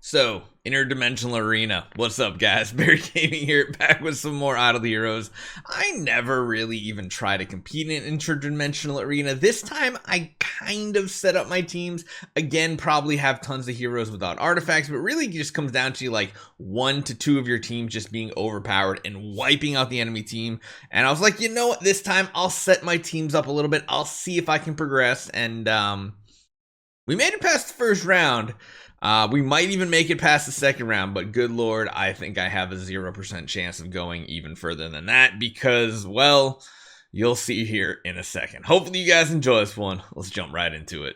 So, Interdimensional Arena. What's up, guys? Barry Gaming here, back with some more Idle Heroes. I never really even try to compete in Interdimensional Arena. This time, I kind of set up my teams. Again, probably have tons of heroes without artifacts, but really just comes down to like 1 to 2 of your team just being overpowered and wiping out the enemy team. And I was like, you know what? This time, I'll set my teams up a little bit. I'll see if I can progress. And we made it past the first round. We might even make it past the second round, but good lord, I think I have a 0% chance of going even further than that because, well, you'll see here in a second. Hopefully you guys enjoy this one. Let's jump right into it.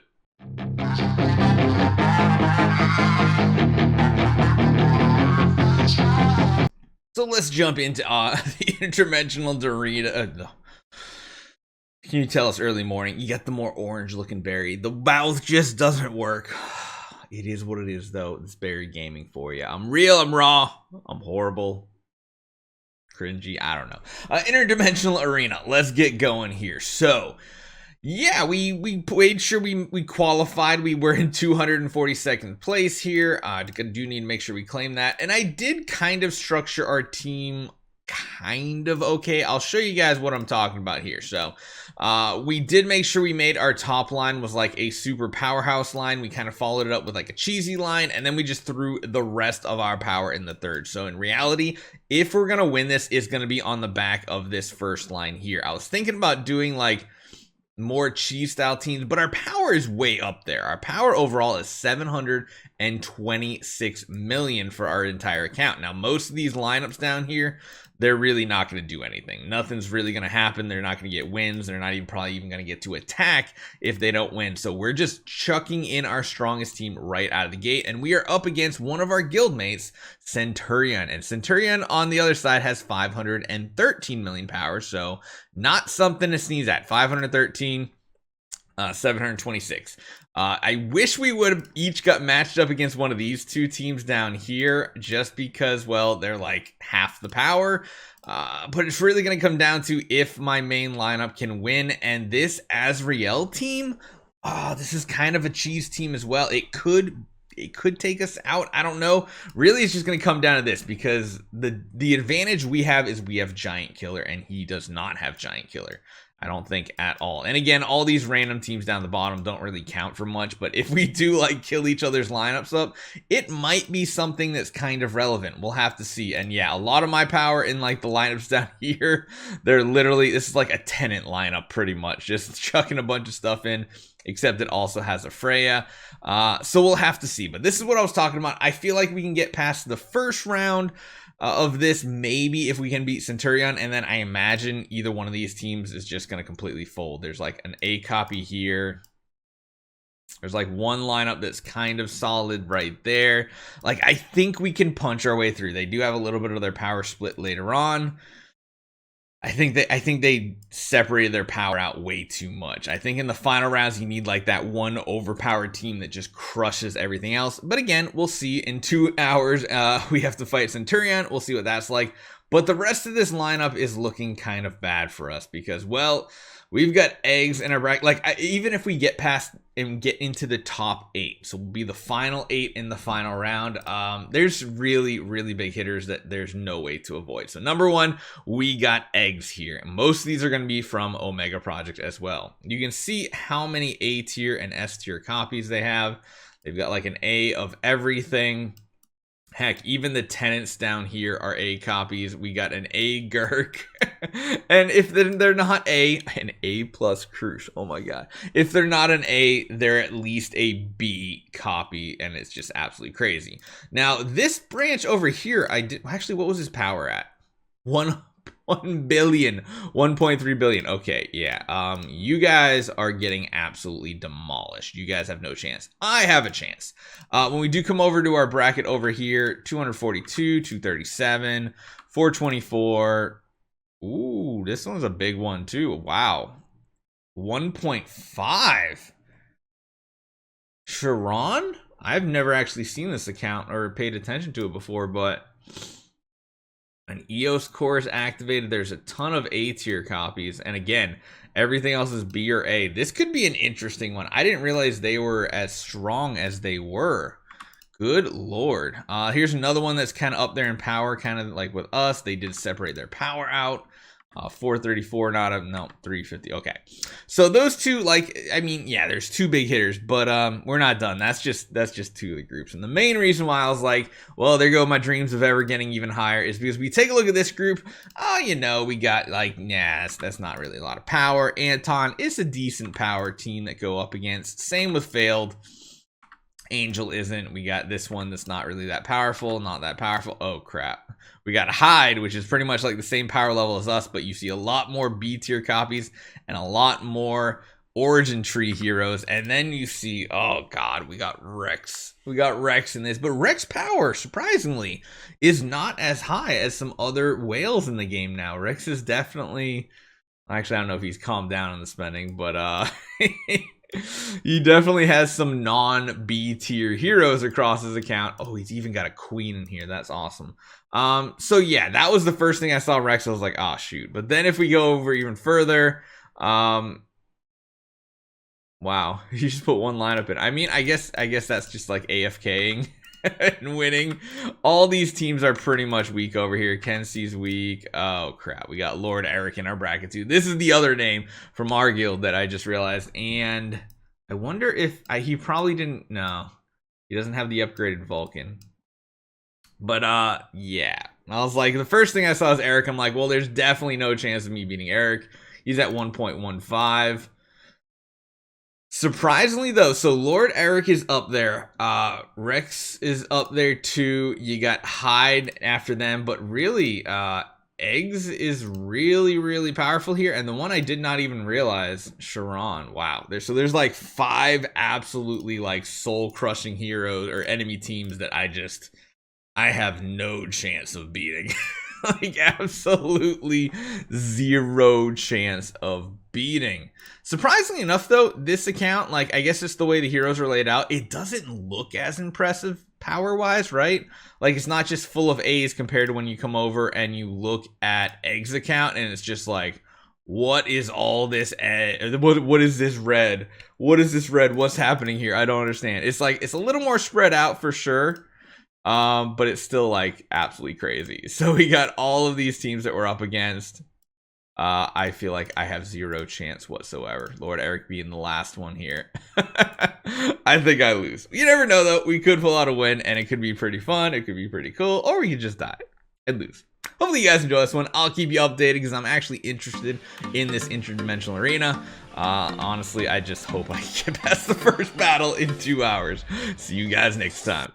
So let's jump into the Interdimensional Arena. Can you tell us early morning? You got the more orange looking berry. The mouth just doesn't work. It is what it is, though. It's Barry Gaming for you. I'm real, I'm raw, I'm horrible, cringy, I don't know. Interdimensional Arena, let's get going here. So, yeah, we made sure we qualified. We were in 242nd place here. Do need to make sure we claim that. And I did kind of structure our team kind of okay. I'll show you guys what I'm talking about here. So we did make sure we made our top line was like a super powerhouse line. We kind of followed it up with like a cheesy line, and then we just threw the rest of our power in the third. So in reality, if we're gonna win this, it's gonna be on the back of this first line here. I was thinking about doing like more cheese style teams, but our power is way up there. Our power overall is 726 million for our entire account. Now most of these lineups down here, they're really not going to do anything. Nothing's really going to happen. They're not going to get wins. They're not even probably even going to get to attack if they don't win. So we're just chucking in our strongest team right out of the gate. And we are up against one of our guildmates, Centurion. And Centurion on the other side has 513 million power. So not something to sneeze at. 513, 726. I wish we would have each got matched up against one of these two teams down here just because, well, they're like half the power. But it's really going to come down to if my main lineup can win. And this Azrael team, this is kind of a cheese team as well. It could take us out. I don't know. Really, it's just going to come down to this because the advantage we have is we have Giant Killer and he does not have Giant Killer. I don't think at all. And again, all these random teams down the bottom don't really count for much, but if we do like kill each other's lineups up, it might be something that's kind of relevant. We'll have to see. And yeah, a lot of my power in like the lineups down here, they're literally, this is like a tenant lineup pretty much, just chucking a bunch of stuff in, except it also has a Freya. So we'll have to see, but this is what I was talking about. I feel like we can get past the first round of this, maybe if we can beat Centurion, and then I imagine either one of these teams is just going to completely fold. There's like an A copy here. There's like one lineup that's kind of solid right there. Like, I think we can punch our way through. They do have a little bit of their power split later on. I think they separated their power out way too much. I think in the final rounds, you need like that one overpowered team that just crushes everything else. But again, we'll see in 2 hours. We have to fight Centurion. We'll see what that's like. But the rest of this lineup is looking kind of bad for us because, well, we've got eggs in our bracket. Like, even if we get past and get into the top 8, so we'll be the final 8 in the final round. There's really, really big hitters that there's no way to avoid. So number 1, we got eggs here. Most of these are going to be from Omega Project as well. You can see how many A tier and S tier copies they have. They've got like an A of everything. Heck, even the tenants down here are A copies. We got an A Gurk. And if they're not an A plus Crush. Oh my god. If they're not an A, they're at least a B copy. And it's just absolutely crazy. Now, this branch over here, actually, what was his power at? 1 billion, 1.3 billion. Okay, yeah. You guys are getting absolutely demolished. You guys have no chance. I have a chance. When we do come over to our bracket over here, 242, 237, 424. Ooh, this one's a big one too. Wow. 1.5. Sharon? I've never actually seen this account or paid attention to it before, but an EOS core is activated. There's a ton of A tier copies. And again, everything else is B or A. This could be an interesting one. I didn't realize they were as strong as they were. Good lord. Here's another one that's kind of up there in power, kind of like with us. They did separate their power out. 434, not a, no, 350. Okay. So those two, like, I mean, yeah, there's two big hitters, but we're not done. That's just two of the groups. And the main reason why I was like, well, there go my dreams of ever getting even higher is because we take a look at this group. Oh, you know, we got like, nah, that's not really a lot of power. Anton is a decent power team that go up against. Same with Failed. Angel isn't. We got this one that's not really that powerful, not that powerful. Oh crap. We got Hyde, which is pretty much like the same power level as us, but you see a lot more B tier copies and a lot more origin tree heroes. And then you see, oh god, we got Rex. We got Rex in this, but Rex power, surprisingly, is not as high as some other whales in the game now. Rex is definitely, actually, I don't know if he's calmed down on the spending, but he definitely has some non-B tier heroes across his account. Oh, he's even got a queen in here. That's awesome. So yeah, that was the first thing I saw Rex. I was like, oh shoot. But then if we go over even further, wow, he just put one lineup in. I mean, I guess that's just like AFKing and winning. All these teams are pretty much weak over here. Kenzie's weak. Oh crap, we got Lord Eric in our bracket too. This is the other name from our guild that I just realized. And I wonder if he probably didn't. No, he doesn't have the upgraded Vulcan. But yeah, I was like, the first thing I saw is Eric. I'm like, well, there's definitely no chance of me beating Eric. He's at 1.15. Surprisingly though, so Lord Eric is up there. Rex is up there too. You got Hyde after them, but really, Eggs is really powerful here. And the one I did not even realize, Sharon. Wow. There's like 5 absolutely like soul crushing heroes or enemy teams that I have no chance of beating. Like absolutely 0 chance of beating. Surprisingly enough though, this account, like I guess it's the way the heroes are laid out, it doesn't look as impressive power wise, right? Like it's not just full of A's compared to when you come over and you look at Egg's account and it's just like, what is all this? What is this red? What is this red? What's happening here? I don't understand. It's like, it's a little more spread out for sure. But it's still like absolutely crazy. So we got all of these teams that we're up against. I feel like I have 0 chance whatsoever. Lord Eric being the last one here. I think I lose. You never know though. We could pull out a win and it could be pretty fun. It could be pretty cool, or we could just die and lose. Hopefully you guys enjoy this one. I'll keep you updated because I'm actually interested in this interdimensional arena. Honestly, I just hope I can get past the first battle in 2 hours. See you guys next time.